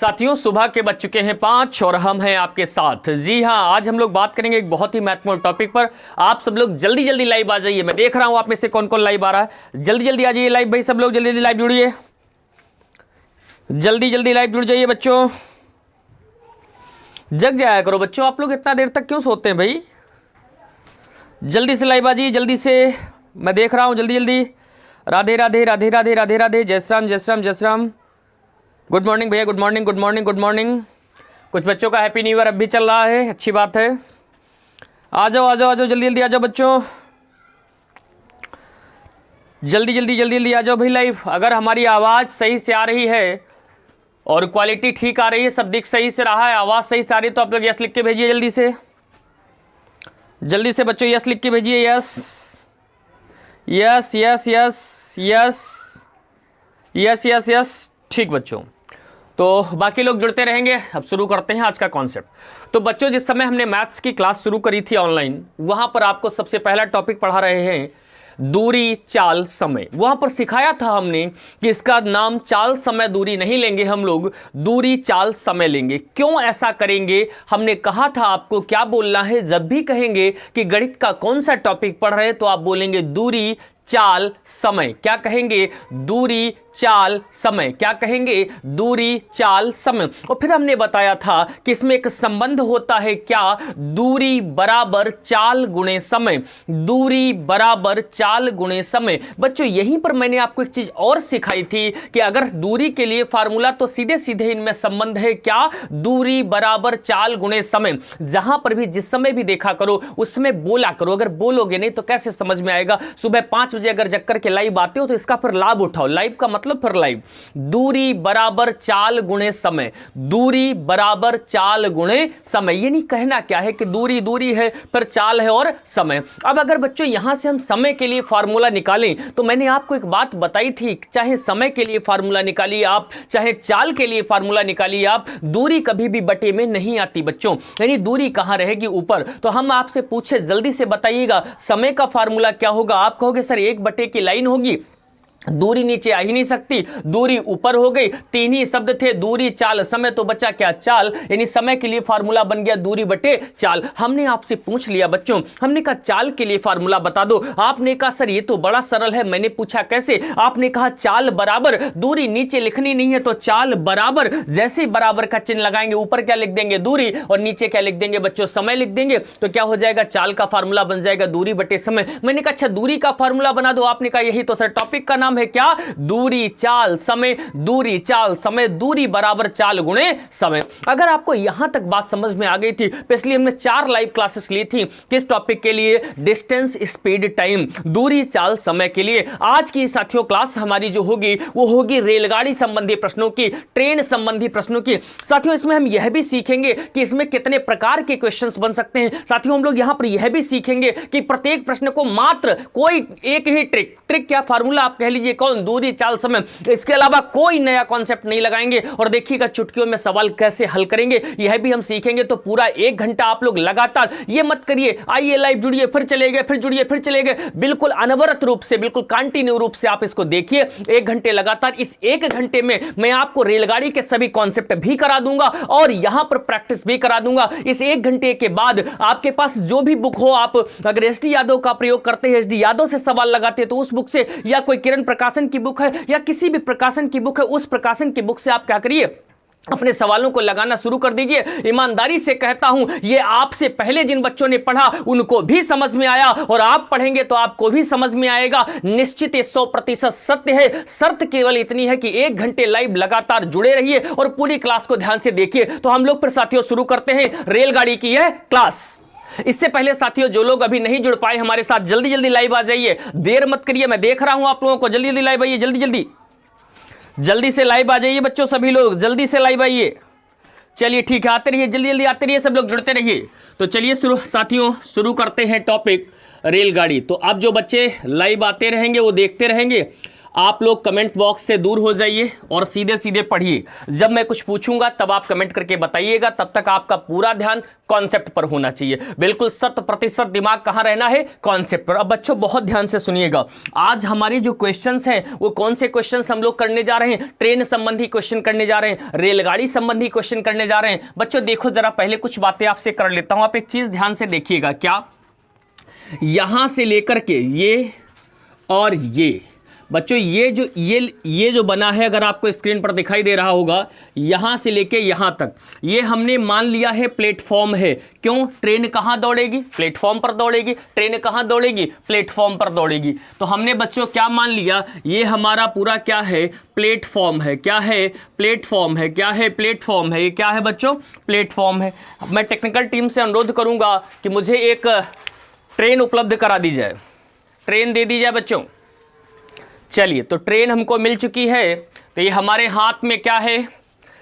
साथियों सुबह के बज चुके हैं 5 और हम हैं आपके साथ। जी हां, आज हम लोग बात करेंगे एक बहुत ही महत्वपूर्ण टॉपिक पर। आप सब लोग जल्दी जल्दी लाइव आ जाइए। मैं देख रहा हूं आप में से कौन कौन लाइव आ रहा है। जल्दी जल्दी आ जाइए लाइव भाई, सब लोग जल्दी जल्दी लाइव जुड़िए, जल्दी जल्दी लाइव जुड़ जाइए बच्चों। जग जाया करो बच्चों, आप लोग इतना देर तक क्यों सोते हैं भाई। जल्दी से लाइव आ जाइए, जल्दी से, मैं देख रहा हूं, जल्दी जल्दी। राधे राधे राधे राधे राधे राधे, जय श्री राम जय श्री राम जय श्री राम। गुड मॉर्निंग भैया, good morning good morning good morning. कुछ बच्चों का हैप्पी न्यू ईयर अब भी चल रहा है, अच्छी बात है। आ जाओ आ जाओ आ जाओ, जल्दी जल्दी आ जाओ बच्चों, जल्दी जल्दी जल्दी जल्दी आ जाओ भाई लाइव। अगर हमारी आवाज़ सही से आ रही है और क्वालिटी ठीक आ रही है, सब दिख सही से रहा है, आवाज़ सही से आ रही है, तो आप लोग यस लिख के भेजिए जल्दी से, जल्दी से बच्चों यस लिख के भेजिए। Yes yes yes yes yes yes yes yes, ठीक बच्चों। तो बाकी लोग जुड़ते रहेंगे। अब शुरू करते हैं आज का कॉन्सेप्ट। तो बच्चों, जिस समय हमने मैथ्स की क्लास शुरू करी थी ऑनलाइन, वहां पर आपको सबसे पहला टॉपिक पढ़ा रहे हैं दूरी चाल समय। वहां पर सिखाया था हमने कि इसका नाम चाल समय दूरी नहीं लेंगे, हम लोग दूरी चाल समय लेंगे। क्यों ऐसा करेंगे, हमने कहा था आपको क्या बोलना है। जब भी कहेंगे कि गणित का कौन सा टॉपिक पढ़ रहे हैं, तो आप बोलेंगे दूरी चाल समय। क्या कहेंगे? दूरी चाल समय। क्या कहेंगे? दूरी चाल समय। और फिर हमने बताया था कि इसमें एक संबंध होता है, क्या? दूरी बराबर चाल गुणे समय। दूरी बराबर चाल गुणे समय। बच्चों, यहीं पर मैंने आपको एक चीज और सिखाई थी कि अगर दूरी के लिए फार्मूला, तो सीधे सीधे इनमें संबंध है, क्या? दूरी बराबर चाल गुणे समय। जहां पर भी जिस समय भी देखा करो उसमें बोला करो। अगर बोलोगे नहीं तो कैसे समझ में आएगा। सुबह 5 बजे अगर जग करके लाइव आते हो तो इसका फिर लाभ उठाओ। लाइव का मतलब फिर लाइव। दूरी बराबर चाल गुणे समय। दूरी बराबर चाल गुणे समय। ये नहीं कहना क्या है कि दूरी दूरी है, फिर चाल है और समय। अब अगर बच्चों यहां से हम समय के लिए फार्मूला निकालें, तो मैंने आपको एक बात बताई थी, चाहे समय के लिए फार्मूला निकालिए आप, चाहे चाल के लिए फार्मूला निकालिए आप, दूरी कभी भी बटे में नहीं आती बच्चों। यानी दूरी कहां रहेगी? ऊपर। तो हम आपसे पूछे, जल्दी से बताइएगा समय का फार्मूला क्या होगा। आप कहोगे सर 1/, की लाइन होगी, दूरी नीचे आ ही नहीं सकती, दूरी ऊपर हो गई। 3 ही शब्द थे, दूरी चाल समय, तो बचा क्या? चाल। यानी समय के लिए फार्मूला बन गया दूरी बटे चाल। हमने आपसे पूछ लिया बच्चों, हमने कहा चाल के लिए फार्मूला बता दो। आपने कहा सर ये तो बड़ा सरल है। मैंने पूछा कैसे? आपने कहा चाल बराबर, दूरी नीचे लिखनी नहीं है, तो चाल बराबर, जैसे बराबर का चिन्ह लगाएंगे, ऊपर क्या लिख देंगे? दूरी, और नीचे क्या लिख देंगे बच्चों? समय लिख देंगे। तो क्या हो जाएगा? चाल का फार्मूला बन जाएगा दूरी बटे समय। मैंने कहा अच्छा दूरी का फार्मूला बना दो। आपने कहा यही तो सर टॉपिक का नाम है, क्या? दूरी चाल समय। दूरी चाल समय, दूरी बराबर चाल गुणे समय। अगर आपको यहां तक बात समझ में आ गई थी, पिछली हमने 4 लाइव क्लासेस ली थी किस टॉपिक के लिए? डिस्टेंस स्पीड टाइम, दूरी चाल समय के लिए। आज की साथियों क्लास हमारी जो होगी वो होगी रेलगाड़ी संबंधी प्रश्नों की, ट्रेन संबंधी प्रश्नों की। साथियों इसमें हम यह भी सीखेंगे कि इसमें कितने प्रकार के क्वेश्चंस बन सकते हैं। साथियों हम लोग यहां पर यह भी सीखेंगे कि प्रत्येक प्रश्न को मात्र कोई एक ही ट्रिक क्या फार्मूला आप कह लीजिए, कौन? दूरी चाल समय। इसके अलावा कोई नया कॉन्सेप्ट नहीं लगाएंगे। और देखिएगा चुटकियों में सवाल कैसे हल करेंगे, यह भी हम सीखेंगे। तो पूरा 1 घंटा आप लोग लगातार, ये मत करिए आइए लाइव जुड़िए फिर चले गए, फिर जुड़िए फिर चले गए। बिल्कुल अनवरत रूप से, बिल्कुल कंटिन्यू रूप से आप इसको देखिए 1 घंटे लगातार। इस 1 घंटे में मैं आपको रेलगाड़ी के सभी कॉन्सेप्ट भी करा दूंगा और यहां पर प्रैक्टिस भी करा दूंगा। इस 1 घंटे के बाद आपके पास जो भी बुक हो, आप अगर एसडी यादव का प्रयोग करते हैं, एसडी यादव से सवाल लगाते हैं, तो उस बुक से, या कोई किरण प्रकाशन की बुक है या किसी भी प्रकाशन की बुक है, उस प्रकाशन की बुक से आप क्या करिए, अपने सवालों को लगाना शुरू कर दीजिए। ईमानदारी से कहता हूं, ये आपसे पहले जिन बच्चों ने पढ़ा उनको भी समझ में आया, और आप पढ़ेंगे तो आपको भी समझ में आएगा। निश्चित 100% सत्य है। शर्त केवल इतनी है कि 1 घंटे लाइव लगातार जुड़े रहिए और पूरी क्लास को ध्यान से देखिए। तो हम लोग फिर साथियों शुरू करते हैं रेलगाड़ी की यह क्लास। इससे पहले साथियों जो लोग अभी नहीं जुड़ पाए हमारे साथ, जल्दी जल्दी लाइव आ जाइए, देर मत करिए। मैं देख रहा हूं आप लोगों को, जल्दी जल्दी लाइव आइए, जल्दी जल्दी जल्दी से लाइव आ जाइए बच्चों, सभी लोग जल्दी से लाइव आइए। चलिए ठीक है, आते रहिए, जल्दी जल्दी आते रहिए, सब लोग जुड़ते रहिए। तो चलिए साथियों शुरू करते हैं टॉपिक रेलगाड़ी। तो अब जो बच्चे लाइव आते रहेंगे वो देखते रहेंगे। आप लोग कमेंट बॉक्स से दूर हो जाइए और सीधे सीधे पढ़िए। जब मैं कुछ पूछूंगा तब आप कमेंट करके बताइएगा, तब तक आपका पूरा ध्यान कॉन्सेप्ट पर होना चाहिए। बिल्कुल 100% दिमाग कहाँ रहना है? कॉन्सेप्ट पर। अब बच्चों बहुत ध्यान से सुनिएगा, आज हमारे जो क्वेश्चंस हैं वो कौन से क्वेश्चंस हम लोग करने जा रहे हैं? ट्रेन संबंधी क्वेश्चन करने जा रहे हैं, रेलगाड़ी संबंधी क्वेश्चन करने जा रहे हैं। बच्चों देखो जरा, पहले कुछ बातें आपसे कर लेता हूं। आप एक चीज ध्यान से देखिएगा, क्या यहां से लेकर के ये और ये बच्चों, ये जो बना है, अगर आपको स्क्रीन पर दिखाई दे रहा होगा, यहां से लेके यहां तक, ये हमने मान लिया है प्लेटफॉर्म है। क्यों? ट्रेन कहां दौड़ेगी? प्लेटफॉर्म पर दौड़ेगी। ट्रेन कहां दौड़ेगी? प्लेटफॉर्म पर दौड़ेगी। तो हमने बच्चों क्या मान लिया? ये हमारा पूरा क्या है? प्लेटफॉर्म है। क्या है? प्लेटफॉर्म है। क्या है? प्लेटफॉर्म है। ये क्या है बच्चों? प्लेटफॉर्म है। मैं टेक्निकल टीम से अनुरोध करूंगा कि मुझे एक ट्रेन उपलब्ध करा दी जाए, ट्रेन दे दी जाए बच्चों। चलिए, तो ट्रेन हमको मिल चुकी है। तो ये हमारे हाथ में क्या है?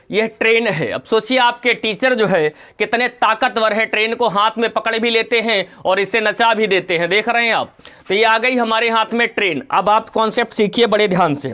यह ट्रेन है। अब सोचिए आपके टीचर जो है कितने ताकतवर है, ट्रेन को हाथ में पकड़ भी लेते हैं और इसे नचा भी देते हैं। देख रहे हैं आप? तो ये आ गई हमारे हाथ में ट्रेन। अब आप कॉन्सेप्ट सीखिए बड़े ध्यान से,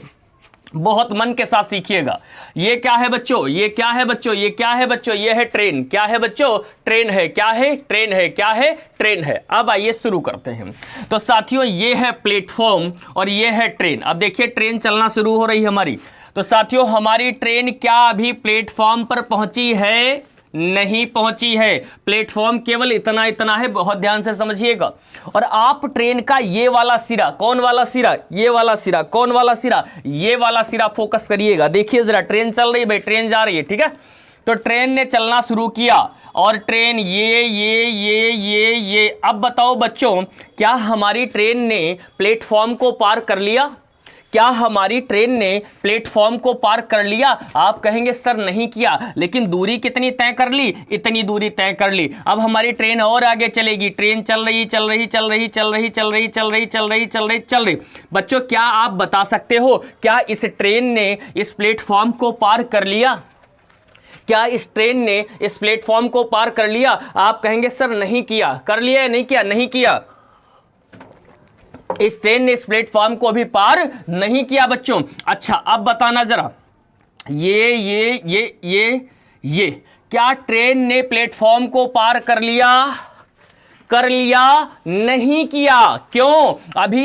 बहुत मन के साथ सीखिएगा। ये क्या है बच्चों? ये क्या है बच्चों? ये क्या है बच्चों? ये है ट्रेन। क्या है बच्चों? ट्रेन है। क्या है? ट्रेन है। क्या है? ट्रेन है। अब आइए शुरू करते हैं। तो साथियों, ये है प्लेटफॉर्म और ये है ट्रेन। अब देखिए ट्रेन चलना शुरू हो रही है हमारी। तो साथियों, हमारी ट्रेन क्या अभी प्लेटफॉर्म पर पहुंची है? नहीं पहुंची है। प्लेटफॉर्म केवल इतना है, बहुत ध्यान से समझिएगा। और आप ट्रेन का ये वाला सिरा, कौन वाला सिरा? ये वाला सिरा। कौन वाला सिरा? ये वाला सिरा फोकस करिएगा। देखिए जरा, ट्रेन चल रही है भाई, ट्रेन जा रही है, ठीक है। तो ट्रेन ने चलना शुरू किया और ट्रेन ये। अब बताओ बच्चों, क्या हमारी ट्रेन ने प्लेटफॉर्म को पार कर लिया? क्या हमारी ट्रेन ने प्लेटफॉर्म को पार कर लिया? आप कहेंगे सर नहीं किया, लेकिन दूरी कितनी तय कर ली? इतनी दूरी तय कर ली। अब हमारी ट्रेन और आगे चलेगी। ट्रेन चल रही। बच्चों क्या आप बता सकते हो, क्या इस ट्रेन ने इस प्लेटफॉर्म को पार कर लिया? क्या इस ट्रेन ने इस प्लेटफॉर्म को पार कर लिया? आप कहेंगे सर नहीं किया। कर लिया या नहीं किया? नहीं किया। इस ट्रेन ने इस प्लेटफॉर्म को भी पार नहीं किया बच्चों। अच्छा, अब बताना जरा, ये क्या ट्रेन ने प्लेटफॉर्म को पार कर लिया? कर लिया? नहीं किया। क्यों?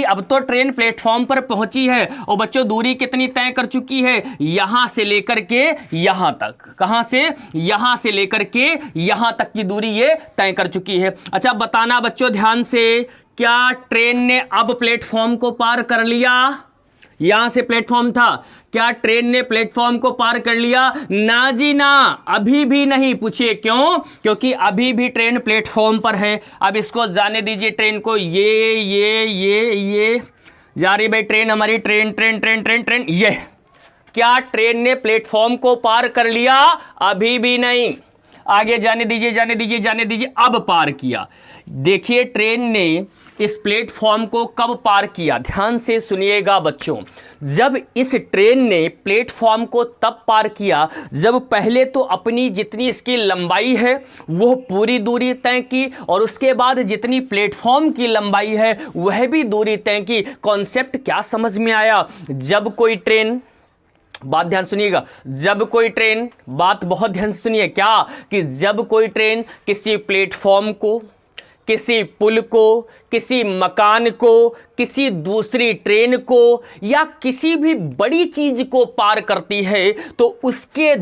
अब तो ट्रेन प्लेटफॉर्म पर पहुंची है और बच्चों दूरी कितनी तय कर चुकी है? यहां से लेकर के यहां तक। कहां से? यहां से लेकर के यहां तक की दूरी ये तय कर चुकी है। अच्छा बताना बच्चों ध्यान से, क्या ट्रेन ने अब प्लेटफॉर्म को पार कर लिया? यहां से प्लेटफॉर्म था, क्या ट्रेन ने प्लेटफॉर्म को पार कर लिया? ना जी ना, अभी भी नहीं। पूछिए क्यों? क्योंकि अभी भी ट्रेन प्लेटफॉर्म पर है। अब इसको जाने दीजिए, ट्रेन को। ये जा रही भाई ट्रेन हमारी, ट्रेन। ये क्या ट्रेन ने प्लेटफॉर्म को पार कर लिया? अभी भी नहीं। आगे जाने दीजिए। अब पार किया। देखिए ट्रेन ने इस प्लेटफॉर्म को कब पार किया? ध्यान से सुनिएगा बच्चों, जब इस ट्रेन ने प्लेटफॉर्म को तब पार किया जब पहले तो अपनी जितनी इसकी लंबाई है वो पूरी दूरी तय की और उसके बाद जितनी प्लेटफॉर्म की लंबाई है वह भी दूरी तय की। कॉन्सेप्ट क्या समझ में आया? जब कोई ट्रेन, बात ध्यान सुनिएगा, जब कोई ट्रेन, बात बहुत ध्यान से सुनिए, क्या कि जब कोई ट्रेन किसी प्लेटफॉर्म को, किसी पुल को, किसी मकान को, किसी दूसरी ट्रेन को या किसी भी बड़ी चीज को पार करती है तो उसके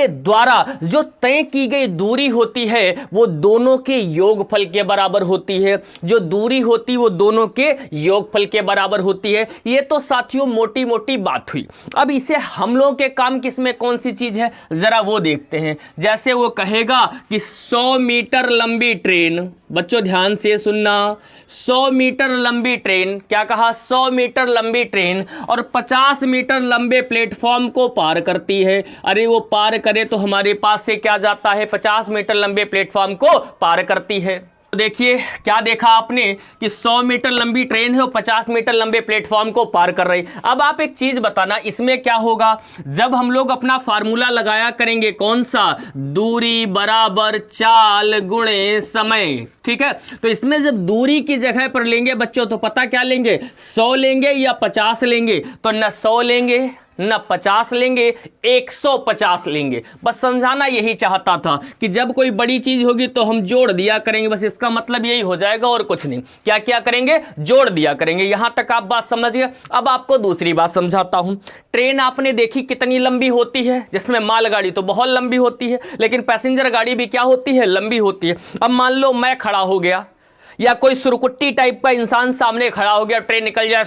द्वारा जो तय की गई दूरी होती है वो दोनों के योगफल के बराबर होती है। जो दूरी होती है वो दोनों के योगफल के बराबर होती है। ये तो साथियों मोटी मोटी बात हुई। अब इसे हम लोगों के काम किसमें कौन सी चीज है जरा वो देखते हैं। जैसे वो कहेगा कि 100 मीटर लंबी ट्रेन, बच्चों ध्यान से सुनना, 100 मीटर लंबी ट्रेन, क्या कहा? 100 मीटर लंबी ट्रेन और 50 मीटर लंबे प्लेटफॉर्म को पार करती है। अरे वो पार करे तो हमारे पास से क्या जाता है? 50 मीटर लंबे प्लेटफॉर्म को पार करती है। तो देखिए क्या देखा आपने कि 100 मीटर लंबी ट्रेन है और 50 मीटर लंबे प्लेटफॉर्म को पार कर रही। अब आप एक चीज बताना, इसमें क्या होगा जब हम लोग अपना फार्मूला लगाया करेंगे, कौन सा, दूरी बराबर चाल गुणे समय, ठीक है। तो इसमें जब दूरी की जगह पर लेंगे बच्चों तो पता क्या लेंगे, 100 लेंगे या 50 लेंगे, तो न 100 लेंगे न 50 लेंगे, 150 लेंगे। बस समझाना यही चाहता था कि जब कोई बड़ी चीज होगी तो हम जोड़ दिया करेंगे, बस इसका मतलब यही हो जाएगा और कुछ नहीं। क्या क्या करेंगे, जोड़ दिया करेंगे। यहां तक आप बात समझ गए। अब आपको दूसरी बात समझाता हूं। ट्रेन आपने देखी कितनी लंबी होती है, जिसमें मालगाड़ी तो बहुत लंबी होती है, लेकिन पैसेंजर गाड़ी भी क्या होती है, लंबी होती है। अब मान लो मैं खड़ा हो गया या कोई सुरकुट्टी टाइप का इंसान सामने खड़ा हो गया, ट्रेन निकल जाए,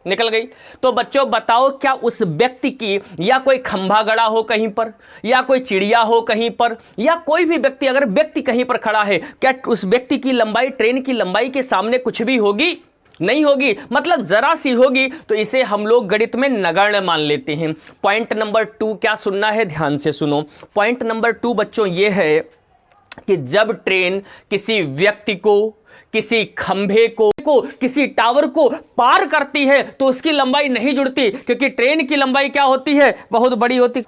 निकल गई, तो बच्चों बताओ क्या उस व्यक्ति की, या कोई खंभा गड़ा हो कहीं पर, या कोई चिड़िया हो कहीं पर, या कोई भी व्यक्ति, अगर व्यक्ति कहीं पर खड़ा है, क्या उस व्यक्ति की लंबाई ट्रेन की लंबाई के सामने कुछ भी होगी? नहीं होगी, मतलब जरा सी होगी। तो इसे हम लोग गणित में नगण्य मान लेते हैं। पॉइंट नंबर 2 क्या सुनना है, ध्यान से सुनो। पॉइंट नंबर 2 बच्चों ये है कि जब ट्रेन किसी व्यक्ति को, किसी खंभे को, किसी टावर को पार करती है तो उसकी लंबाई नहीं जुड़ती, क्योंकि ट्रेन की लंबाई क्या होती है, बहुत बड़ी होती।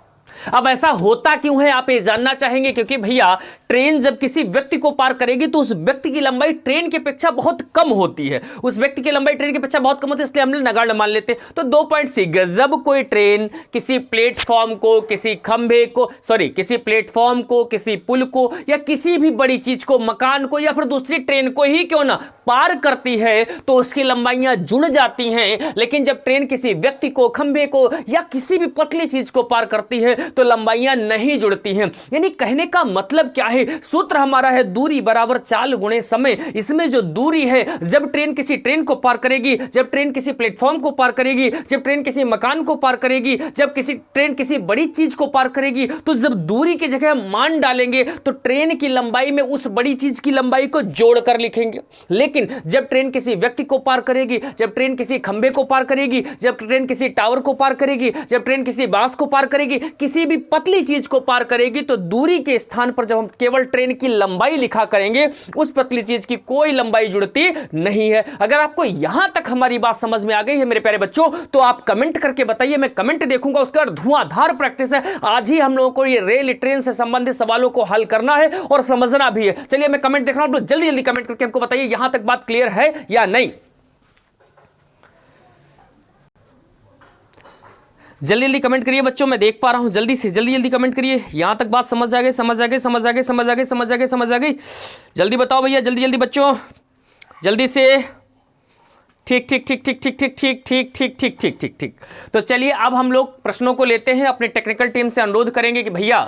अब ऐसा होता क्यों है आप ये जानना चाहेंगे, क्योंकि भैया ट्रेन जब किसी व्यक्ति को पार करेगी तो उस व्यक्ति की लंबाई ट्रेन की अपेक्षा बहुत कम होती है, उस व्यक्ति की लंबाई ट्रेन की अपेक्षा बहुत कम होती है, इसलिए हम लोग नगण्य मान लेते हैं। तो 2 पॉइंट सीख गए। जब कोई ट्रेन किसी प्लेटफॉर्म को, किसी खंभे को, किसी प्लेटफॉर्म को, किसी पुल को, या किसी भी बड़ी चीज को, मकान को, या फिर दूसरी ट्रेन को ही क्यों ना पार करती है तो उसकी लंबाइयां जुड़ जाती हैं। लेकिन जब ट्रेन किसी व्यक्ति को, खंभे को, या किसी भी पतली चीज को पार करती है तो लंबाइयां नहीं जुड़ती हैं। यानी कहने का मतलब क्या है, सूत्र हमारा है दूरी बराबर चाल गुणे समय। इसमें जो दूरी है, जब ट्रेन किसी ट्रेन को पार करेगी, जब ट्रेन किसी प्लेटफॉर्म को पार करेगी, जब ट्रेन किसी मकान को पार करेगी, जब किसी ट्रेन किसी बड़ी चीज को पार करेगी, तो जब दूरी की जगह मान डालेंगे तो ट्रेन की लंबाई में उस बड़ी चीज की लंबाई को जोड़कर लिखेंगे। लेकिन जब ट्रेन किसी व्यक्ति को पार करेगी, जब ट्रेन किसी खंभे को पार करेगी, जब ट्रेन किसी टावर को पार करेगी, जब ट्रेन किसी बांस को पार करेगी, किसी भी पतली चीज को पार करेगी, तो दूरी के स्थान पर जब हम केवल ट्रेन की लंबाई लिखा करेंगे, उस पतली चीज की कोई लंबाई जुड़ती नहीं है। अगर आपको यहां तक हमारी बात समझ में आ गई है मेरे प्यारे बच्चों, तो आप कमेंट करके बताइए, मैं कमेंट देखूंगा। उसके बाद धुआंधार प्रैक्टिस है। आज ही हम लोगों को ये रेल ट्रेन से संबंधित सवालों को हल करना है और समझना भी है। चलिए मैं कमेंट देख रहा हूं, जल्दी जल्दी कमेंट करके हमको बताइए यहां तक बात क्लियर है या नहीं। जल्दी जल्दी कमेंट करिए बच्चों, मैं देख पा रहा हूं। जल्दी से जल्दी जल्दी कमेंट करिए। यहां तक बात समझ आ गई, समझ आ गई, समझ आ गई, समझ आ गई, समझ आ गई, समझ आ गई। जल्दी बताओ भैया, जल्दी जल्दी बच्चों, जल्दी से। ठीक ठीक ठीक ठीक ठीक ठीक ठीक ठीक ठीक ठीक ठीक ठीक ठीक। तो चलिए अब हम लोग प्रश्नों को लेते हैं। अपने टेक्निकल टीम से अनुरोध करेंगे कि भैया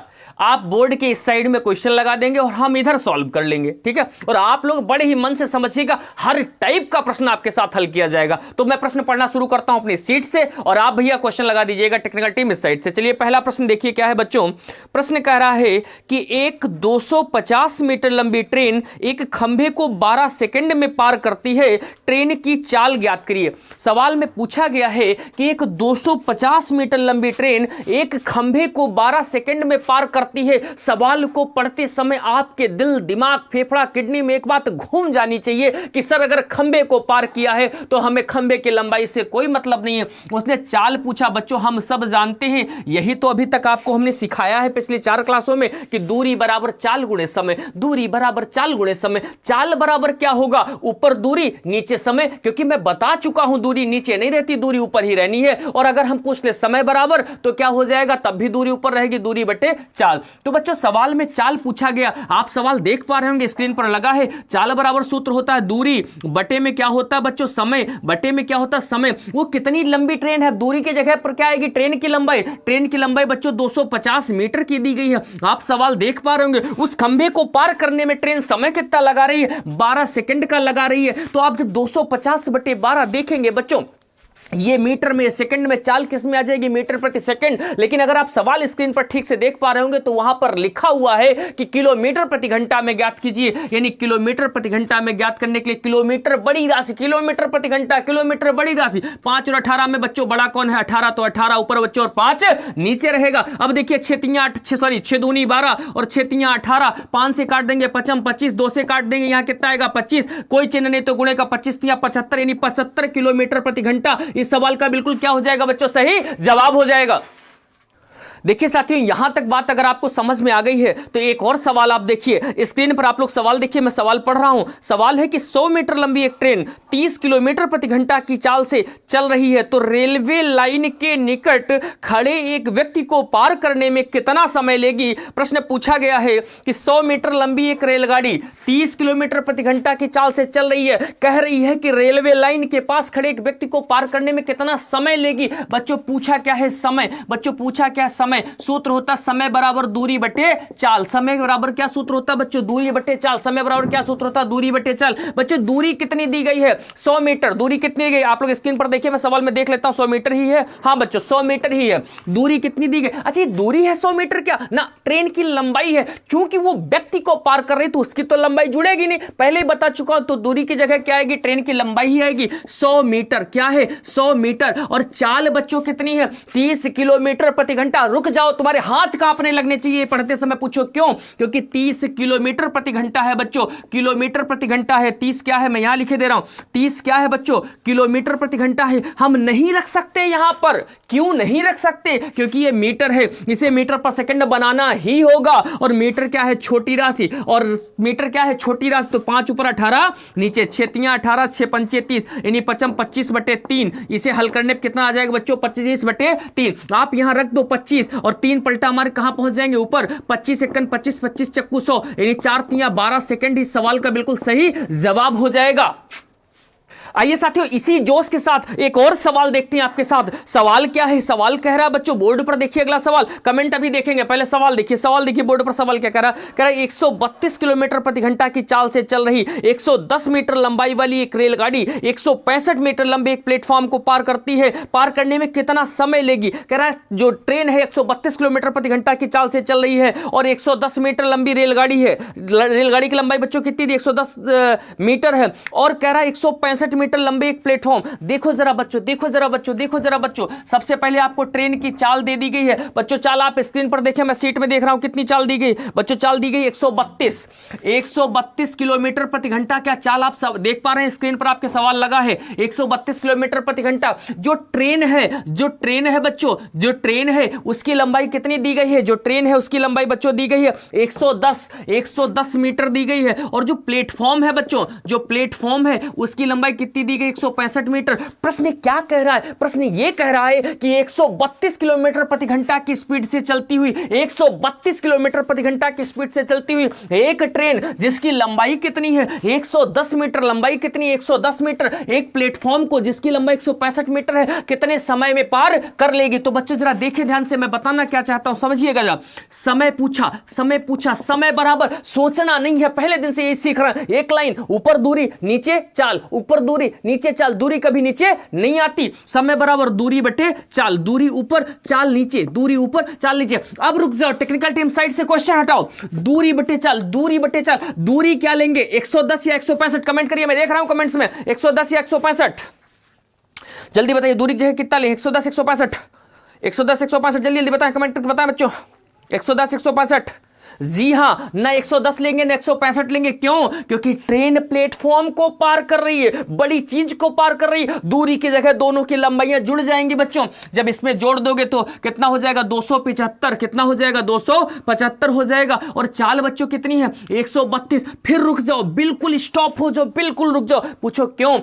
आप बोर्ड के इस साइड में क्वेश्चन लगा देंगे और हम इधर सॉल्व कर लेंगे, ठीक है। और आप लोग बड़े ही मन से समझिएगा, हर टाइप का प्रश्न आपके साथ हल किया जाएगा। तो मैं प्रश्न पढ़ना शुरू करता हूं अपनी सीट से और आप भैया क्वेश्चन लगा दीजिएगा टेक्निकल टीम इस साइड से। चलिए पहला प्रश्न देखिए क्या है बच्चों। प्रश्न कह रहा है कि एक 250 मीटर लंबी ट्रेन एक खंभे को 12 सेकंड में पार करती है, ट्रेन की चाल ज्ञात करिए। सवाल में पूछा गया है कि एक 250 मीटर लंबी ट्रेन एक खंभे को 12 सेकंड में पार करती है। सवाल को पढ़ते समय आपके दिल, दिमाग, फेफड़ा, किडनी में एक बात घूम जानी चाहिए कि सर अगर खंभे को पार किया है तो हमें खंभे की लंबाई से कोई मतलब नहीं है। उसने चाल पूछा बच्चों, हम सब जानते हैं, यही तो अभी तक आपको हमने सिखाया है पिछली 4 क्लासों में कि दूरी बराबर चाल गुणे समय, दूरी बराबर चाल गुणे समय। चाल बराबर क्या होगा, ऊपर दूरी नीचे समय, क्योंकि मैं बता चुका हूं दूरी नीचे नहीं रहती, दूरी ऊपर ही रहनी है। और अगर हम पूछ ले समय बराबर तो क्या हो जाएगा, तब भी दूरी ऊपर रहेगी, दूरी बटे चाल। तो बच्चों सवाल में चाल पूछा गया, आप सवाल देख पा रहे होंगे स्क्रीन पर लगा है। चाल बराबर सूत्र होता है दूरी बटे में क्या होता है बच्चों, समय बटे में क्या होता है समय। वो कितनी लंबी ट्रेन है, दूरी की जगह पर क्या आएगी, ट्रेन की लंबाई। ट्रेन की लंबाई बच्चों 250 मीटर की दी गई है। आप सवाल देख पा रहे होंगे उस खंभे को पार करने में ट्रेन समय कितना लगा रही है, 12 सेकंड का लगा रही है। तो आप जब 250 बटे 12 देखेंगे बच्चों ये मीटर में, सेकंड में चाल किस में आ जाएगी, मीटर प्रति सेकंड। लेकिन अगर आप सवाल स्क्रीन पर ठीक से देख पा रहे होंगे तो वहां पर लिखा हुआ है कि किलोमीटर प्रति घंटा में ज्ञात कीजिए, यानी किलोमीटर प्रति घंटा में ज्ञात करने के लिए किलोमीटर बड़ी राशि, किलोमीटर प्रति घंटा, किलोमीटर बड़ी राशि। 5 और 18 में बच्चों बड़ा कौन है, 18, तो 18 ऊपर बच्चों और 5 नीचे रहेगा। अब देखिए 6 दूनी 12 और 6 18, 5 से काट देंगे 5 25, 2 से काट देंगे, यहां कितना आएगा 25, कोई चिन्ह नहीं तो गुणे का 25 75, यानी 75 किलोमीटर प्रति घंटा। इस सवाल का बिल्कुल क्या हो जाएगा बच्चों, सही जवाब हो जाएगा। देखिए साथियों, यहां तक बात अगर आपको समझ में आ गई है तो एक और सवाल आप देखिए स्क्रीन पर, आप लोग सवाल देखिए, मैं सवाल पढ़ रहा हूं। सवाल है कि 100 मीटर लंबी एक ट्रेन 30 किलोमीटर प्रति घंटा की चाल से चल रही है, तो रेलवे लाइन के निकट खड़े एक व्यक्ति को पार करने में कितना समय लेगी। प्रश्न पूछा गया है कि 100 मीटर लंबी एक रेलगाड़ी 30 किलोमीटर प्रति घंटा की चाल से चल रही है, कह रही है कि रेलवे लाइन के पास खड़े एक व्यक्ति को पार करने में कितना समय लेगी। बच्चों पूछा क्या है, समय। बच्चों पूछा क्या, समय। सूत्र होता समय बराबर दूरी बटे चाल। समय बराबर क्या सूत्र होता है बच्चों, दूरी बटे चाल। समय बराबर क्या सूत्र होता है, दूरी बटे चाल। बच्चों दूरी कितनी दी गई है, 100 मीटर। दूरी कितनी दी गई आप लोग स्क्रीन पर देखिए, मैं सवाल में देख लेता हूं, 100 मीटर ही है। हाँ बच्चों 100 मीटर ही है। दूरी कितनी दी गई, अच्छा दूरी है 100 मीटर, क्या ना ट्रेन की लंबाई है, चूंकि वो व्यक्ति को पार कर रही तो उसकी तो लंबाई जुड़ेगी नहीं, पहले ही बता चुका हूं। तो दूरी की जगह क्या आएगी, ट्रेन की लंबाई ही आएगी। 100 मीटर क्या है, 100 मीटर। और चाल बच्चों कितनी है, 30 किलोमीटर प्रति घंटा। रुक जाओ, तुम्हारे हाथ कांपने लगने चाहिए पढ़ते समय। पूछो क्यों, क्योंकि 30 किलोमीटर प्रति घंटा है बच्चों, किलोमीटर प्रति घंटा है। 30 क्या है, मैं यहां लिखे दे रहा हूं, 30 क्या है बच्चों, किलोमीटर प्रति घंटा है। हम नहीं रख सकते यहां पर, क्यों नहीं रख सकते, क्योंकि ये मीटर है, इसे मीटर पर सेकंड बनाना ही होगा। और मीटर क्या है, छोटी राशि, और मीटर क्या है, छोटी राशि। तो 5 ऊपर 18 नीचे 6 3 18, 6 5 30, यानी 25 बटे 3। इसे हल करने पर कितना आ जाएगा बच्चों, 25 बटे 3। आप यहां रख दो 25 और 3 पलटा हमारे कहां पहुंच जाएंगे, ऊपर। 25 सेकंड 25 25 चक्कू 100, यानी 4 3 12 सेकंड। इस सवाल का बिल्कुल सही जवाब हो जाएगा। आइए साथियों, इसी जोश के साथ एक और सवाल देखते हैं आपके साथ। सवाल क्या है, सवाल कह रहा है बच्चों, बोर्ड पर देखिए अगला सवाल, कमेंट अभी देखेंगे, पहले सवाल देखिए। सवाल देखिए बोर्ड पर, सवाल क्या कह रहा है, कह रहा है 132 किलोमीटर प्रति घंटा की चाल से चल रही 110 मीटर लंबाई वाली एक रेलगाड़ी 165 मीटर लंबे एक प्लेटफॉर्म को पार करती है, पार करने में कितना समय लेगी। कह रहा है जो ट्रेन है 132 किलोमीटर प्रति घंटा की चाल से चल रही है और 110 मीटर लंबी रेलगाड़ी है। रेलगाड़ी की लंबाई बच्चों कितनी थी, 110 मीटर है। और कह रहा है 165 मीटर लंबे एक प्लेटफॉर्म। देखो जरा बच्चों, देखो जरा बच्चों, देखो जरा बच्चों, सबसे पहले आपको ट्रेन की चाल दे दी गई है बच्चों। चाल आप स्क्रीन पर देखें, मैं सीट में देख रहा हूं, कितनी चाल दी गई बच्चों, चाल दी गई 132 किलोमीटर प्रति घंटा। क्या चाल आप सब देख पा रहे हैं, स्क्रीन पर आपके सवाल लगा है 132 किलोमीटर प्रति घंटा। जो ट्रेन है बच्चों, जो ट्रेन है उसकी लंबाई कितनी दी गई है, जो ट्रेन है उसकी लंबाई बच्चों दी गई है 110 मीटर दी गई है। और जो प्लेटफॉर्म है बच्चों, जो प्लेटफॉर्म है उसकी लंबाई कितनी दी गई, 165 मीटर। प्रश्न क्या कह रहा है, प्रश्न ये कह रहा है कि 132 किलोमीटर प्रति घंटा की स्पीड से चलती हुई 132 किलोमीटर प्रति घंटा की स्पीड से चलती हुई एक ट्रेन जिसकी लंबाई कितनी है 110 मीटर, लंबाई कितनी 110 मीटर, एक प्लेटफॉर्म को जिसकी लंबाई 165 मीटर है, कितने समय में पार कर लेगी। तो बच्चों जरा देखिए ध्यान से, मैं बताना क्या चाहता हूं, समझिएगा जरा। समय पूछा, समय बराबर सोचना नहीं है, पहले दिन से यही सीख रहा है। एक लाइन, ऊपर दूरी नीचे चाल, ऊपर दूरी नीचे चाल, दूरी कभी नीचे नहीं आती। समय बराबर दूरी बटे चाल, दूरी ऊपर चाल नीचे, दूरी ऊपर चाल नीचे। अब रुक जाओ, टेक्निकल टीम साइड से क्वेश्चन हटाओ। दूरी बटे चाल, दूरी बटे चाल, दूरी क्या लेंगे 110 या 165, कमेंट करिए, मैं देख रहा हूं कमेंट्स में 110 या 165, जल्दी बताइए दूरी की जगह कितना लें, 110 165, 110 165, जल्दी जल्दी बताएं, कमेंट करके बताएं बच्चों। 110 165, जी हां, ना 110 लेंगे ना 165 लेंगे। क्यों, क्योंकि ट्रेन प्लेटफॉर्म को पार कर रही है, बड़ी चीज को पार कर रही है। दूरी की जगह दोनों की लंबाइयां जुड़ जाएंगी बच्चों। जब इसमें जोड़ दोगे तो कितना हो जाएगा 275, कितना हो जाएगा 275 हो जाएगा। और चाल बच्चों कितनी है 132। फिर रुक जाओ, बिल्कुल स्टॉप हो जाओ, बिल्कुल रुक जाओ। पूछो क्यों,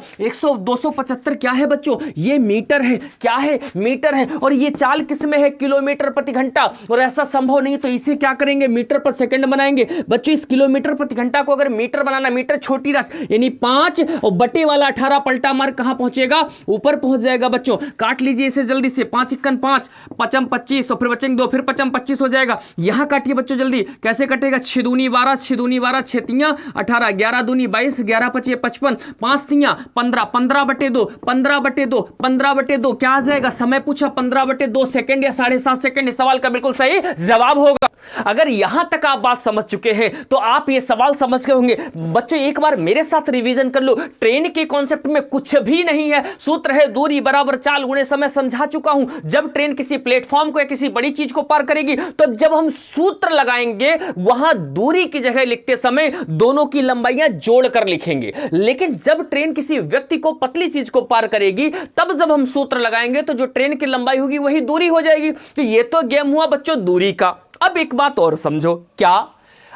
275 क्या है बच्चों, ये मीटर है, क्या है मीटर है। और ये चाल किस में है, किलोमीटर प्रति घंटा। और ऐसा संभव नहीं तो इसे क्या करेंगे, मीटर किलोमीटर पर सेकंड बनाएंगे बच्चों। इस किलोमीटर प्रति घंटा को अगर मीटर बनाना, मीटर छोटी राशि यानी 5 और बटे वाला 18 पलटा मार कहां पहुंचेगा, ऊपर पहुंच जाएगा बच्चों। काट लीजिए इसे जल्दी से, 5 × 5 5 25 और फिर बचेंगे 2, फिर 5 25 हो जाएगा। यहां काटिए बच्चों जल्दी, कैसे कटेगा, 6 दूनी 12, 6 दूनी 12, 6 तियां 18, 11 दूनी 22, 11 25 55, 5 तियां 15, 15/2, 15/2, 15/2 क्या आ जाएगा, समय पूछा 15/2 सेकंड या 7.5 सेकंड। इस सवाल का बिल्कुल सही जवाब होगा। अगर यहां तक आप बात समझ चुके हैं तो आप ये सवाल समझ गए होंगे। बच्चों एक बार मेरे साथ रिवीजन कर लो, ट्रेन के कॉन्सेप्ट में कुछ भी नहीं है, सूत्र है दूरी बराबर चाल गुणे समय, समझा चुका हूं। जब ट्रेन किसी प्लेटफॉर्म को या किसी बड़ी चीज को पार करेगी तो जब हम सूत्र लगाएंगे वहां दूरी की जगह लिखते समय दोनों की लंबाइयां जोड़कर लिखेंगे। लेकिन जब ट्रेन किसी व्यक्ति को पतली चीज को पार करेगी तब जब हम सूत्र लगाएंगे तो जो ट्रेन की लंबाई होगी वही दूरी हो जाएगी। तो ये तो गेम हुआ बच्चों दूरी का। अब एक बात और समझो, क्या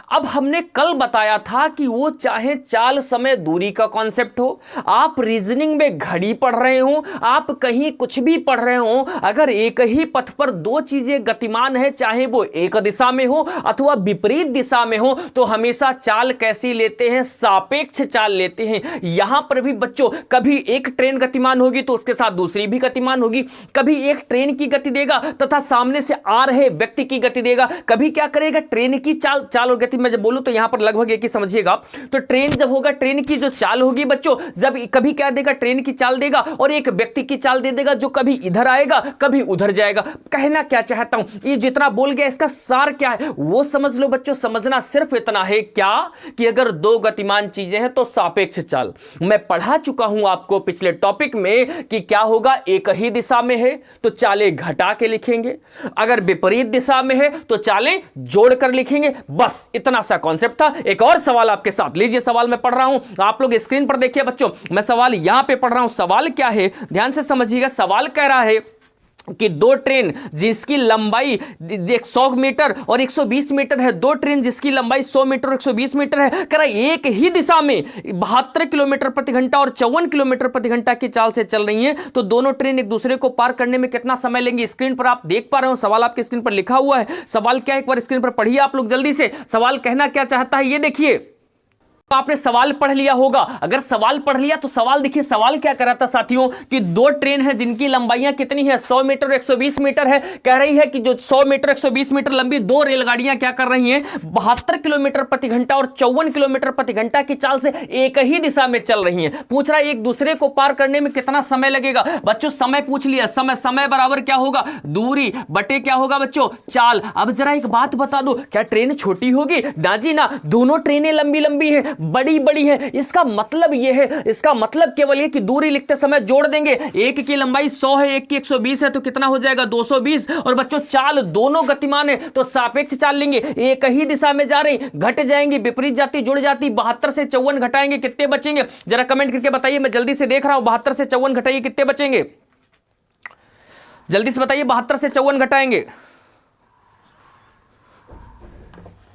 अब हमने कल बताया था कि वो चाहे चाल समय दूरी का कॉन्सेप्ट हो, आप रीजनिंग में घड़ी पढ़ रहे हो, आप कहीं कुछ भी पढ़ रहे हो, अगर एक ही पथ पर दो चीजें गतिमान है, चाहे वो एक दिशा में हो अथवा विपरीत दिशा में हो, तो हमेशा चाल कैसी लेते हैं, सापेक्ष चाल लेते हैं। यहां पर भी बच्चों कभी एक ट्रेन गतिमान होगी तो उसके साथ दूसरी भी गतिमान होगी, कभी एक ट्रेन की गति देगा तथा सामने से आ रहे व्यक्ति की गति देगा, कभी क्या करेगा ट्रेन की चाल और गति। मैं जब बोलूं तो यहां पर लगभग एक ही समझिएगा। तो ट्रेन जब होगा, ट्रेन की जो चाल होगी बच्चों, जब कभी क्या देगा, ट्रेन की चाल देगा और एक व्यक्ति की चाल दे देगा जो कभी इधर आएगा कभी उधर जाएगा। कहना क्या चाहता हूं, ये जितना बोल गया इसका सार क्या है वो समझ लो बच्चों। समझना सिर्फ इतना है क्या कि अगर दो गतिमान चीजें हैं तो सापेक्ष चाल। मैं पढ़ा चुका हूं आपको पिछले टॉपिक में कि क्या होगा, एक ही दिशा में है तो चालें घटा के लिखेंगे, अगर विपरीत दिशा में है तो चालें जोड़कर लिखेंगे। बस इतना सा कॉन्सेप्ट था। एक और सवाल आपके साथ लीजिए, सवाल मैं पढ़ रहा हूं, आप लोग स्क्रीन पर देखिए बच्चों, मैं सवाल यहां पे पढ़ रहा हूं। सवाल क्या है ध्यान से समझिएगा। सवाल कह रहा है कि दो ट्रेन जिसकी लंबाई 100 मीटर और 120 मीटर है, दो ट्रेन जिसकी लंबाई 100 मीटर और 120 मीटर है, कह रहा है एक ही दिशा में 72 किलोमीटर प्रति घंटा और 54 किलोमीटर प्रति घंटा की चाल से चल रही हैं, तो दोनों ट्रेन एक दूसरे को पार करने में कितना समय लेंगे। स्क्रीन पर आप देख पा रहे हो, सवाल आपकी स्क्रीन पर लिखा हुआ है। सवाल क्या है एक बार स्क्रीन पर पढ़िए आप लोग जल्दी से। सवाल कहना क्या चाहता है ये देखिए। आपने सवाल पढ़ लिया होगा, अगर सवाल पढ़ लिया तो सवाल देखिए। सवाल क्या कर रहा था साथियों कि दो ट्रेन है जिनकी लंबाइयां कितनी है, 100 मीटर और 120 मीटर है। कह रही है कि जो 100 मीटर 120 मीटर लंबी दो रेलगाड़ियां क्या कर रही हैं, 72 किलोमीटर प्रति घंटा और 54 किलोमीटर प्रति घंटा की चाल से एक ही दिशा में चल रही हैं। पूछ रहा है एक दूसरे को पार करने में कितना समय लगेगा। बच्चों समय पूछ लिया, समय बराबर क्या होगा, दूरी बटे क्या होगा बच्चों, चाल। अब जरा एक बात बता दो, क्या ट्रेन छोटी होगी, ना जी ना, दोनों ट्रेनें लंबी है, बड़ी है। इसका मतलब यह है, इसका मतलब केवल ये कि दूरी लिखते समय जोड़ देंगे। एक की लंबाई 100 है, एक की 120 है, तो कितना हो जाएगा 220। और बच्चों चाल दोनों गतिमान है तो सापेक्ष चाल लेंगे, एक ही दिशा में जा रही, घट जाएंगी, विपरीत जाती जुड़ जाती। 72 से 54 घटाएंगे कितने बचेंगे, जरा कमेंट करके बताइए, मैं जल्दी से देख रहा हूं। 72 से 54 घटाइए कितने बचेंगे, जल्दी से बताइए। 72 से 54 घटाएंगे,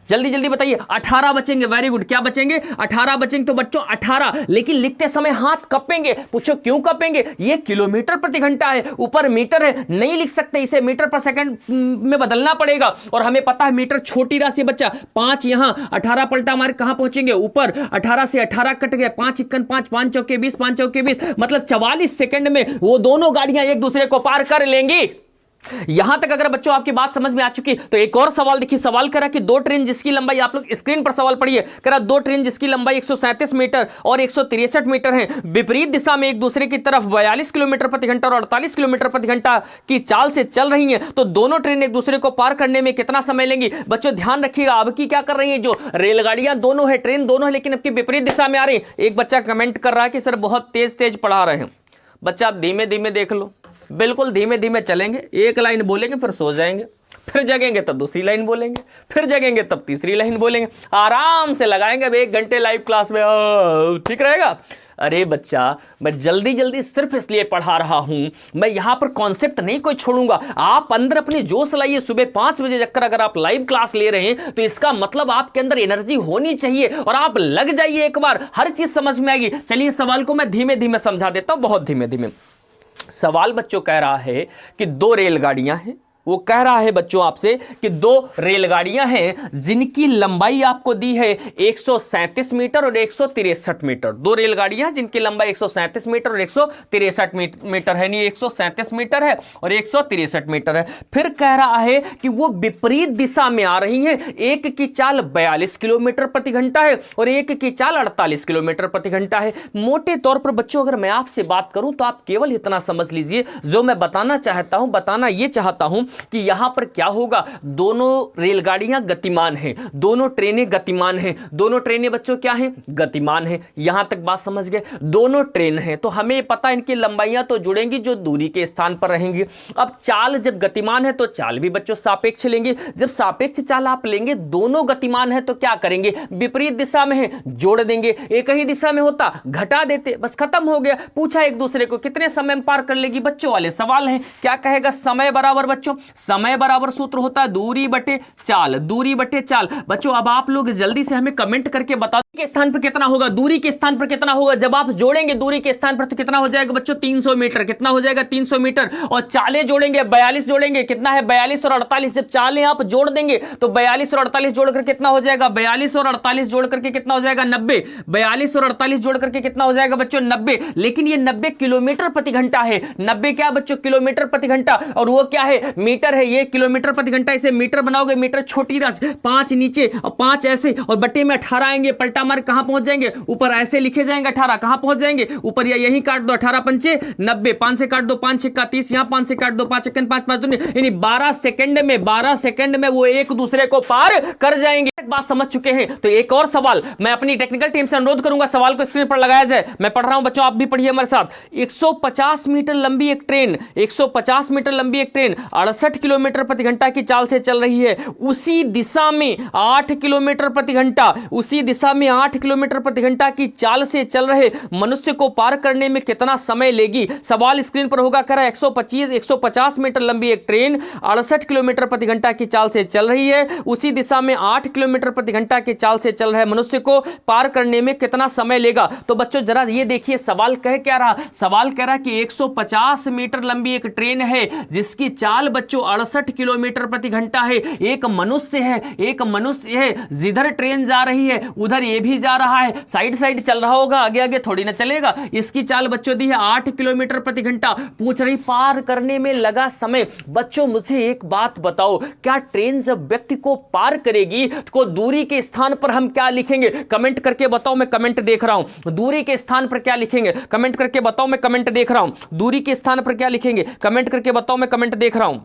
जल्दी बताइए। 18 बचेंगे, वेरी गुड। क्या बचेंगे, 18 बचेंगे। तो बच्चों 18, लेकिन लिखते समय हाथ कपेंगे। पूछो क्यों कपेंगे, ये किलोमीटर प्रति घंटा है, ऊपर मीटर है, नहीं लिख सकते इसे, मीटर पर सेकंड में बदलना पड़ेगा। और हमें पता है मीटर छोटी राशि बच्चा, 5 यहां 18 पलटा मार कहां पहुंचेंगे, ऊपर। 18 से 18 कट गए, 5 × 5 5 चौके 20, 5 चौके 20, मतलब 44 सेकंड में वो दोनों गाड़ियां एक दूसरे को पार कर लेंगी। यहां तक अगर बच्चों आपकी बात समझ में आ चुकी तो एक और सवाल देखिए। सवाल करा कि दो ट्रेन जिसकी लंबाई, आप लोग स्क्रीन पर सवाल पढ़िए, करा दो ट्रेन जिसकी लंबाई 137 मीटर और 163 मीटर है, विपरीत दिशा में एक दूसरे की तरफ 42 किलोमीटर प्रति घंटा और 48 किलोमीटर प्रति घंटा की चाल से चल रही हैं, तो दोनों ट्रेन एक दूसरे को पार करने में कितना समय लेंगी। बच्चों ध्यान रखिएगा, अब की क्या कर रही है, जो रेलगाड़ियां दोनों है, ट्रेन दोनों है, लेकिन अब की विपरीत दिशा में आ रही है। एक बच्चा कमेंट कर रहा है कि सर बहुत तेज पढ़ा रहे हैं। बच्चा आप धीमे धीमे देख लो, बिल्कुल धीमे धीमे चलेंगे, एक लाइन बोलेंगे फिर सो जाएंगे, फिर जगेंगे तब दूसरी लाइन बोलेंगे, फिर जगेंगे तब तीसरी लाइन बोलेंगे, आराम से लगाएंगे। अब 1 घंटे लाइव क्लास में ठीक रहेगा। अरे बच्चा मैं जल्दी सिर्फ इसलिए पढ़ा रहा हूं, मैं यहां पर कॉन्सेप्ट नहीं कोई छोड़ूंगा। आप अंदर अपने जोश लाइए। सुबह 5 बजे जगकर अगर आप लाइव क्लास ले रहे हैं तो इसका मतलब आपके अंदर एनर्जी होनी चाहिए और आप लग जाइए, एक बार हर चीज समझ में आएगी। चलिए सवाल को मैं धीमे धीमे समझा देता हूं, बहुत धीमे धीमे। सवाल बच्चों कह रहा है कि दो रेलगाड़ियां हैं, वो कह रहा है बच्चों आपसे कि दो रेलगाड़ियां हैं जिनकी लंबाई आपको दी है 137 मीटर और 163 मीटर। दो रेलगाड़ियां जिनकी लंबाई 137 मीटर और 163 मीटर है, नहीं 137 मीटर है और 163 मीटर है। फिर कह रहा है कि वो विपरीत दिशा में आ रही हैं, एक की चाल 42 किलोमीटर प्रति घंटा है और एक की चाल 48 किलोमीटर प्रति घंटा है। मोटे तौर पर बच्चों अगर मैं आपसे बात करूं तो आप केवल इतना समझ लीजिए, जो मैं बताना चाहता हूं, बताना यह चाहता हूं कि यहां पर क्या होगा, दोनों रेलगाड़ियां गतिमान हैं, दोनों ट्रेनें गतिमान हैं, दोनों ट्रेनें बच्चों क्या हैं, गतिमान हैं। यहां तक बात समझ गए, दोनों ट्रेन हैं तो हमें पता इनकी लंबाइयां तो जुड़ेंगी जो दूरी के स्थान पर रहेंगी। अब चाल जब गतिमान है तो चाल भी बच्चों सापेक्ष लेंगे। जब सापेक्ष चाल आप लेंगे, दोनों गतिमान है तो क्या करेंगे, विपरीत दिशा में है जोड़ देंगे, एक ही दिशा में होता घटा देते, बस खत्म हो गया। पूछा एक दूसरे को कितने समय में पार कर लेगी, बच्चों वाले सवाल है। क्या कहेगा, समय बराबर बच्चों, समय बराबर सूत्र होता है दूरी बटे चाल, दूरी बटे चाल। बच्चों अब आप लोग जल्दी से हमें कमेंट करके बताओ के स्थान पर कितना होगा, दूरी के स्थान पर कितना होगा। जब आप जोड़ेंगे दूरी के स्थान पर तो कितना हो जाएगा बच्चों, 300 मीटर। कितना हो जाएगा, 300 मीटर। और चालें जोड़ेंगे, 42 जोड़ेंगे, कितना है 42 और 48। जब चालें आप जोड़ देंगे तो 42 और 48 जोड़कर कितना हो जाएगा, 42 और 48 जोड़ करके कितना हो जाएगा 90। 42 और 48 जोड़ करके कितना हो जाएगा बच्चों 90। लेकिन ये 90 किलोमीटर प्रति घंटा है। 90 क्या बच्चों, किलोमीटर प्रति घंटा, और वो क्या है, मीटर है। ये किलोमीटर प्रति घंटा, इसे मीटर बनाओगे, मीटर छोटी राशि, 5 नीचे और 5 ऐसे और बटे में 18 आएंगे। पलटा मार कहां पहुंच जाएंगे, ऊपर ऐसे लिखे जाएंगे 18, कहां पहुंच जाएंगे ऊपर, या यही काट दो, 18 पंचे 90, 5 से काट दो 5 6 30, यहां 5 से काट दो 5 1 5 5 दूनी, यानी 12 सेकंड में वो एक दूसरे को पार कर जाएंगे। एक बात समझ चुके हैं तो एक और सवाल मैं अपनी टेक्निकल टीम से अनुरोध करूंगा, सवाल को स्क्रीन पर लगाया जाए। मैं पढ़ रहा हूं बच्चों, आप भी पढ़िए हमारे साथ। 150 मीटर लंबी एक ट्रेन, 150 मीटर लंबी एक ट्रेन 68 किलोमीटर प्रति घंटा की चाल से चल रही है। उसी दिशा में 8 किलोमीटर प्रति घंटा, उसी दिशा में 8 किलोमीटर प्रति घंटा की चाल से चल रहे मनुष्य को पार करने में कितना समय लेगी। सवाल स्क्रीन पर होगा, कह रहा है 150 मीटर लंबी एक ट्रेन 68 किलोमीटर प्रति घंटा की चाल से चल रही है, उसी दिशा में 8 किलोमीटर प्रति घंटा की चाल से चल रहे मनुष्य को पार करने में कितना समय लेगा। तो बच्चों जरा ये देखिए सवाल कह क्या रहा, सवाल कह रहा कि 150 मीटर लंबी एक ट्रेन है जिसकी चाल बच्चों 68 किलोमीटर प्रति घंटा है। एक मनुष्य है, जिधर ट्रेन जा रही है उधर ये भी जा रहा है, साइड साइड चल रहा होगा, आगे आगे थोड़ी ना चलेगा। इसकी चाल बच्चों दी है 8 किलोमीटर प्रति घंटा। पूछ रही पार करने में लगा समय। बच्चों मुझे एक बात बताओ, क्या ट्रेन जब व्यक्ति को पार करेगी तो दूरी के स्थान पर हम क्या लिखेंगे, कमेंट करके बताओ, मैं कमेंट देख रहा हूं। दूरी के स्थान पर क्या लिखेंगे, कमेंट करके बताओ, मैं कमेंट देख रहा हूं। दूरी के स्थान पर क्या लिखेंगे, कमेंट करके बताओ, मैं कमेंट देख रहा हूं।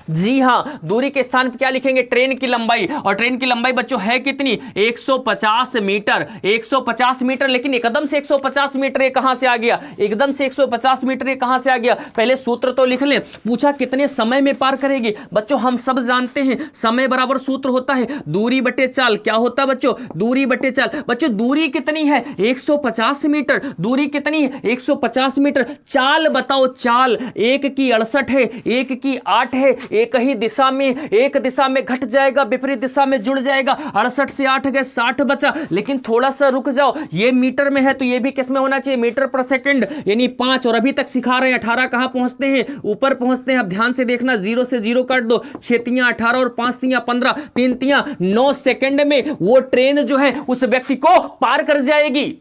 जी हां, दूरी के स्थान पर क्या लिखेंगे, ट्रेन की लंबाई। और ट्रेन की लंबाई बच्चों है कितनी, 150 मीटर, 150 मीटर। लेकिन एकदम से 150 मीटर ये कहां से आ गया, एकदम से 150 मीटर ये कहां से आ गया, पहले सूत्र तो लिख लें। पूछा कितने समय में पार करेगी। बच्चों हम सब जानते हैं समय बराबर सूत्र होता है दूरी बटे चाल। क्या होता है बच्चों, दूरी बटे चाल। बच्चों दूरी कितनी है, 150 मीटर। दूरी कितनी है, 150 मीटर। चाल बताओ, चाल एक की 68 है, एक की 8 है, एक ही दिशा में, एक दिशा में घट जाएगा, विपरीत दिशा में जुड़ जाएगा। 68 से 8 गए, 60 बचा। लेकिन थोड़ा सा रुक जाओ, ये मीटर में है तो ये भी किस में होना चाहिए, मीटर पर सेकंड, यानी 5। और अभी तक सिखा रहे हैं 18 कहां पहुंचते हैं, ऊपर पहुंचते हैं। अब ध्यान से देखना, 0 से 0 काट दो, 6 तियां 18 और 5 तियां 15, 3 तियां 9 सेकंड में वो ट्रेन जो है उस व्यक्ति को पार कर जाएगी।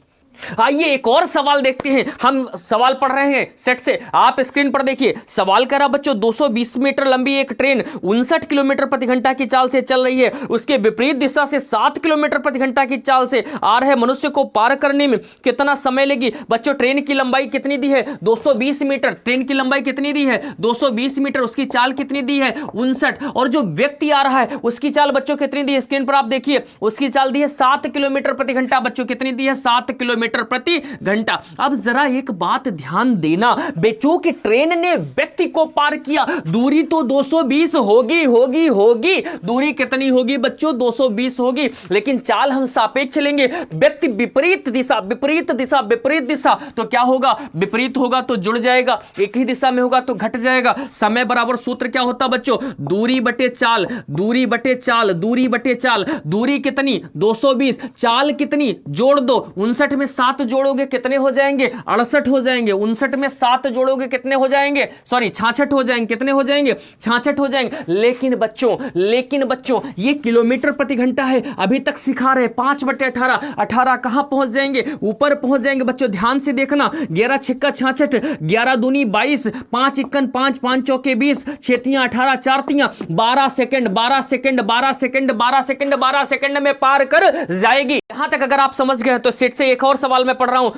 आइए एक और सवाल देखते हैं। हम सवाल पढ़ रहे हैं सेट से, आप स्क्रीन पर देखिए। सवाल कह रहा बच्चों 220 मीटर लंबी एक ट्रेन 59 किलोमीटर प्रति घंटा की चाल से चल रही है, उसके विपरीत दिशा से 7 किलोमीटर प्रति घंटा की चाल से आ रहे मनुष्य को पार करने में कितना समय लेगी। बच्चों ट्रेन की लंबाई कितनी दी है, 220 मीटर। ट्रेन की लंबाई कितनी दी है, 220 मीटर। उसकी चाल कितनी दी है, 59। और जो व्यक्ति आ रहा है उसकी चाल बच्चों कितनी दी है, स्क्रीन पर आप देखिए, उसकी चाल दी है 7 किलोमीटर प्रति घंटा। बच्चों कितनी दी है, 7 किलोमीटर प्रति घंटा। अब जरा एक बात ध्यान देना, बेचू की ट्रेन ने व्यक्ति को पार किया, दूरी तो 220 होगी। दूरी कितनी होगी बच्चों, 220 होगी। लेकिन चाल हम सापेक्ष लेंगे, व्यक्ति विपरीत दिशा, तो क्या होगा, विपरीत होगा तो जुड़ जाएगा, एक ही दिशा में होगा तो घट जाएगा। समय बराबर सूत्र क्या होता बच्चों, दूरी बटे चाल। दूरी कितनी, 220। चाल कितनी, जोड़ दो, 59 में 7 जोड़ोगे कितने हो जाएंगे? 68 हो जाएंगे। 59 में 7 जोड़ोगे कितने हो जाएंगे? सॉरी 66 हो जाएंगे। कितने हो जाएंगे? 66 हो जाएंगे। लेकिन बच्चों ये किलोमीटर प्रति घंटा है, अभी तक सिखा रहे 5/18। 18 कहां पहुंच जाएंगे? ऊपर पहुंच जाएंगे। बच्चों ध्यान से देखना, 11 छक्का 66, 11 दूनी 22, 5 इक्कन 5, 5 चौके 20, 6 तियां 18, 4 तियां 12 second, 12 second, 12 second, 12 second, 12 second में पार कर जाएगी। यहां तक अगर आप समझ गए तो सेट से एक और सवाल मैं पढ़ रहा हूं।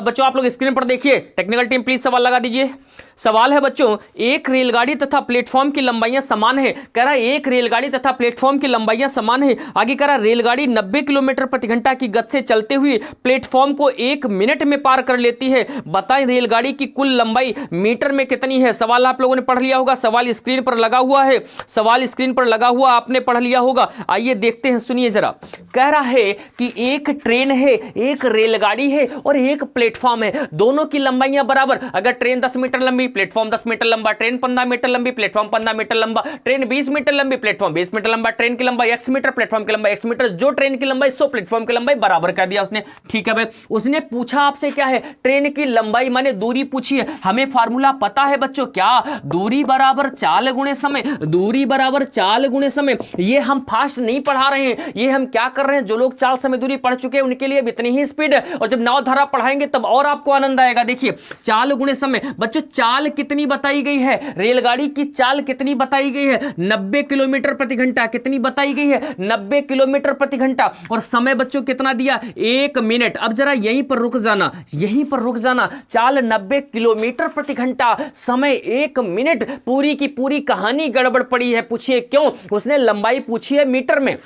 बच्चों आप लोग स्क्रीन पर देखिए, टेक्निकल टीम प्लीज सवाल लगा दीजिए। सवाल है बच्चों, एक रेलगाड़ी तथा प्लेटफॉर्म की लंबाइयां समान है। कह रहा है एक रेलगाड़ी तथा प्लेटफॉर्म की लंबाइयां समान है। आगे कह रहा है रेलगाड़ी 90 किलोमीटर प्रति घंटा की गति से चलते हुए प्लेटफॉर्म को 1 मिनट में पार कर लेती है। बताएं रेलगाड़ी की कुल लंबाई मीटर में कितनी है? सवाल आप लोगों ने पढ़ लिया होगा, सवाल स्क्रीन पर लगा हुआ है, सवाल स्क्रीन पर लगा हुआ आपने पढ़ लिया होगा। आइए देखते हैं, सुनिए जरा। कह रहा है कि एक ट्रेन है, एक रेलगाड़ी है और एक प्लेटफॉर्म है, दोनों की लंबाइयां बराबर। अगर ट्रेन 10 मीटर लंबी, प्लेटफॉर्म 10 मीटर लंबा, ट्रेन 15 मीटर लंबी, प्लेटफॉर्म 15 मीटर लंबा, ट्रेन 20 मीटर लंबी, प्लेटफॉर्म 20 मीटर लंबा, ट्रेन की लंबाई x मीटर, प्लेटफॉर्म की लंबाई x मीटर, जो ट्रेन की लंबाई सो प्लेटफॉर्म की लंबाई बराबर कर दिया उसने। ठीक है भाई, उसने पूछा आपसे क्या है? ट्रेन की लंबाई माने दूरी पूछी है। हमें फार्मूला पता है बच्चों, क्या? दूरी बराबर चाल गुणे समय, दूरी बराबर चाल गुणे समय। ये हम फास्ट नहीं पढ़ा रहे हैं, ये हम क्या कर रहे हैं, जो लोग चाल समय दूरी पढ़ चुके हैं उनके लिए इतनी ही स्पीड है, और जब नावधारा पढ़ाएंगे तब और आपको आनंद आएगा। देखिए चाल गुणे समय, बच्चों चाल कितनी बताई गई है? रेलगाड़ी की चाल कितनी बताई गई है? 90 किलोमीटर प्रति घंटा। कितनी बताई गई है? 90 किलोमीटर प्रति घंटा। और समय बच्चों कितना दिया? 1 मिनट। अब जरा यहीं पर रुक जाना, यहीं पर रुक जाना। चाल 90 किलोमीटर प्रति घंटा, समय 1 मिनट। पूरी की पूरी कहानी गड़बड़ पड़ी है। पूछिए क्यों? उसने लंबाई पूछी है मीटर में।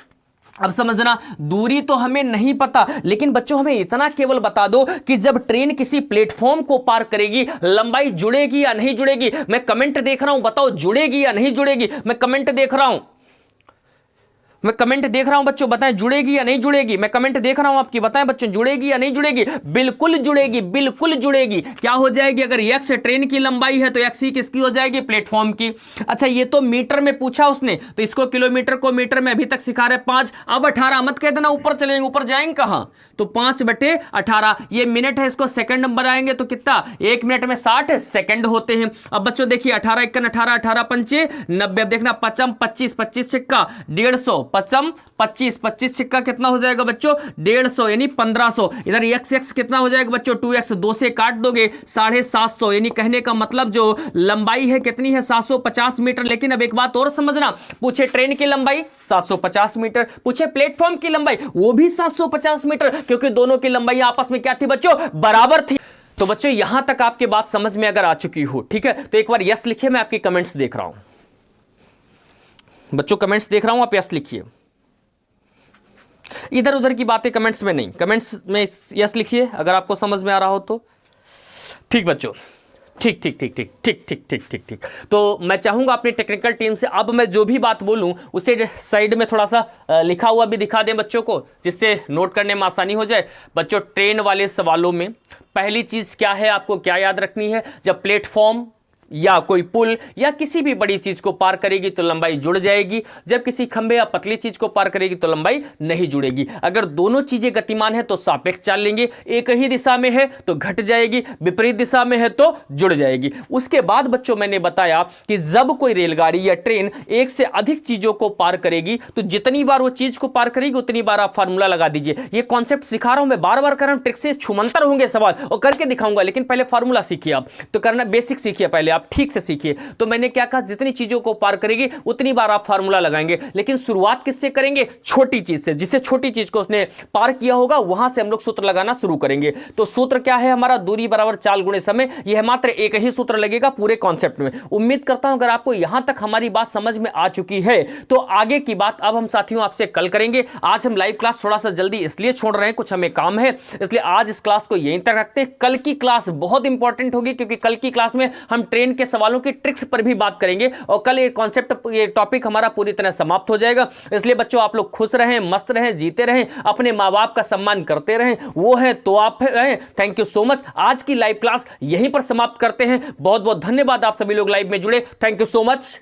अब समझना, दूरी तो हमें नहीं पता, लेकिन बच्चों हमें इतना केवल बता दो कि जब ट्रेन किसी प्लेटफॉर्म को पार करेगी लंबाई जुड़ेगी या नहीं जुड़ेगी। मैं कमेंट देख रहा हूं, बताओ जुड़ेगी या नहीं जुड़ेगी। मैं कमेंट देख रहा हूं, मैं कमेंट देख रहा हूं बच्चों, बताएं जुड़ेगी या नहीं जुड़ेगी। मैं कमेंट देख रहा हूं आपकी, बताएं बच्चों जुड़ेगी या नहीं जुड़ेगी। बिल्कुल जुड़ेगी, बिल्कुल जुड़ेगी। क्या हो जाएगी? अगर x ट्रेन की लंबाई है तो x ही किसकी हो जाएगी? प्लेटफॉर्म की। अच्छा ये तो मीटर में पूछा उसने, तो इसको किलोमीटर को मीटर में अभी तक सिखा रहे 5। अब 18 मत कह देना, ऊपर चलेंगे, ऊपर जाएंगे कहां? तो 5/18। ये मिनट है, इसको सेकंड नंबर आएंगे तो कितना? 1 मिनट में 60 सेकंड होते हैं। अब बच्चों देखिए 18 इक्कन 18, 18 पंचे 90। अब देखना 55 25, 25 सिक्का 150, 55 25, 25 सिक्का कितना हो जाएगा बच्चों? 150 यानी 1500। इधर x कितना हो जाएगा बच्चों? 2x, 2 से काट दोगे 750। यानी कहने का मतलब जो लंबाई है कितनी है? 750 मीटर। लेकिन अब एक बात और समझना, पूछे ट्रेन की लंबाई 750 मीटर, पूछे प्लेटफॉर्म की लंबाई वो भी 750 मीटर, क्योंकि दोनों की लंबाई आपस में क्या थी बच्चों? बराबर थी। तो बच्चों यहां तक आपकी बात समझ में अगर आ चुकी हो, ठीक है, तो एक बार यस लिखिए। मैं आपकी कमेंट्स देख रहा हूं बच्चों, कमेंट्स देख रहा हूं, आप यस लिखिए। इधर उधर की बातें कमेंट्स में नहीं, कमेंट्स में यस लिखिए अगर आपको समझ में आ रहा हो तो। ठीक बच्चों, ठीक ठीक ठीक ठीक ठीक ठीक ठीक ठीक ठीक। तो मैं चाहूंगा अपनी टेक्निकल टीम से अब मैं जो भी बात बोलूं उसे साइड में थोड़ा सा लिखा हुआ भी दिखा दें बच्चों को, जिससे नोट करने में आसानी हो जाए। बच्चों ट्रेन वाले सवालों में पहली चीज क्या है, आपको क्या याद रखनी है? जब प्लेटफॉर्म या कोई पुल या किसी भी बड़ी चीज को पार करेगी तो लंबाई जुड़ जाएगी, जब किसी खंभे या पतली चीज को पार करेगी तो लंबाई नहीं जुड़ेगी। अगर दोनों चीजें गतिमान है तो सापेक्ष चाल लेंगे, एक ही दिशा में है तो घट जाएगी, विपरीत दिशा में है तो जुड़ जाएगी। उसके बाद बच्चों मैंने बताया कि जब कोई रेलगाड़ी या ट्रेन एक से अधिक चीजों को पार करेगी तो जितनी बार वो चीज को पार करेगी उतनी बार आप फार्मूला लगा दीजिए। ये कॉन्सेप्ट सिखा रहा हूं मैं, बार बार कर रहा हूं, ट्रिक से छुमंतर होंगे सवाल और करके दिखाऊंगा, लेकिन पहले फार्मूला सीखिए आप, तो करना बेसिक सीखिए पहले, आप ठीक से सीखिए। तो मैंने क्या कहा, जितनी चीजों को पार करेगी उतनी बार आप फार्मूला लगाएंगे, लेकिन शुरुआत किससे करेंगे? छोटी चीज से। जिससे छोटी चीज को उसने पार किया होगा वहां से हम लोग सूत्र लगाना शुरू करेंगे। तो सूत्र क्या है हमारा? दूरी बराबर चाल गुणे समय। यह मात्र एक ही सूत्र लगेगा पूरे कॉन्सेप्ट में। उम्मीद करता हूं अगर आपको यहां तक हमारी बात समझ में आ चुकी है तो आगे की बात अब हम साथियों आपसे कल करेंगे। आज हम लाइव क्लास थोड़ा सा जल्दी इसलिए छोड़ रहे हैं, कुछ हमें काम है, इसलिए आज इस क्लास को यहीं तक रखते हैं। कल की क्लास बहुत इंपॉर्टेंट होगी, क्योंकि कल की क्लास में हम ट्रेन के सवालों की ट्रिक्स पर भी बात करेंगे और कल ये कॉन्सेप्ट, ये टॉपिक हमारा पूरी तरह समाप्त हो जाएगा। इसलिए बच्चों आप लोग खुश रहें, मस्त रहें, जीते रहें, अपने माँ बाप का सम्मान करते रहें, वो है तो आप हैं। Thank you so much. आज की लाइव क्लास यहीं पर समाप्त करते हैं। बहुत बहुत धन्यवाद, आप सभी लोग लाइव में जुड़े। Thank you so much.